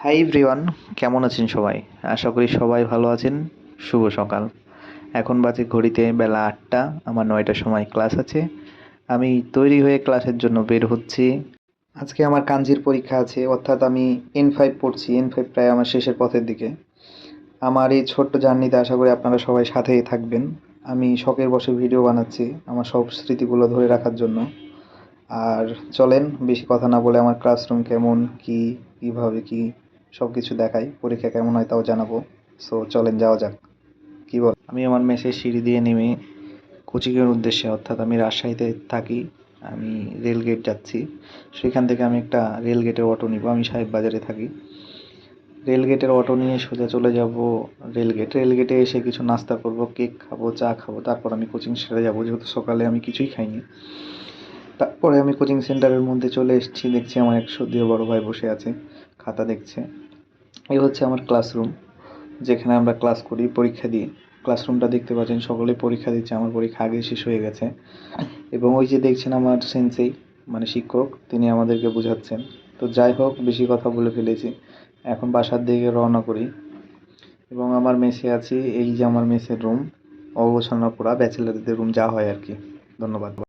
Hi everyone, কেমন আছেন সবাই? আশা করি সবাই ভালো আছেন। শুভ সকাল। এখন বাজে ঘড়িতে বেলা ৮টা। আমার ৯টার সময় ক্লাস আছে। আমি তৈরি হয়ে ক্লাসের জন্য বের হচ্ছি। আজকে আমার কাঞ্জির পরীক্ষা আছে, অর্থাৎ আমি N5 পড়ছি। N5 প্রায় আমার শেষের পথের দিকে। আমার এই ছোট্ট জার্নিতে আশা করি আপনারা সবাই সাথেই থাকবেন। আমি শখের বশে ভিডিও বানাচ্ছি আমার সব স্মৃতিগুলো ধরে রাখার জন্য। আর চলেন বেশি কথা না বলে আমার ক্লাসরুম কেমন, কিভাবে সব কিছু দেখাই। পরীক্ষা কেমন হয় তাও জানাবো। সো চলেন যাওয়া যাক। কি বল? আমি আমার মেসের সিঁড়ি দিয়ে নেমে কোচিংয়ের উদ্দেশ্যে, অর্থাৎ আমি রাজশাহীতে থাকি, আমি রেলগেট যাচ্ছি। সেখান থেকে আমি একটা রেলগেটের অটো নিব। আমি সাহেব বাজারে থাকি। রেলগেটের অটো নিয়ে সোজা চলে যাব রেলগেটে এসে কিছু নাস্তা করব, কেক খাবো, চা খাবো, তারপর আমি কোচিং সেরে যাব, যেহেতু সকালে আমি কিছুই খাইনি। তারপরে আমি কোচিং সেন্টারের মধ্যে চলে এসেছি। দেখছি আমার এক শ্রদ্ধেয় বড় ভাই বসে আছে, খাতা দেখছে। এই হচ্ছে আমার ক্লাসরুম, যেখানে আমরা ক্লাস করি, পরীক্ষা দিই। ক্লাসরুমটা দেখতে পাচ্ছেন, সকলেই পরীক্ষা দিচ্ছে। আমার পরীক্ষা আগেই শেষ হয়ে গেছে। এবং ওই যে দেখছেন আমার সেন্সেই, মানে শিক্ষক, তিনি আমাদেরকে বোঝাচ্ছেন। তো যাই হোক, বেশি কথা বলে ফেলেছি। এখন বাসার দিকে রওনা করি। এবং আমার মেসে আছি। এই যে আমার মেসের রুম, অগোছালো করা ব্যাচেলারদের রুম যা হয় আর কি। ধন্যবাদ।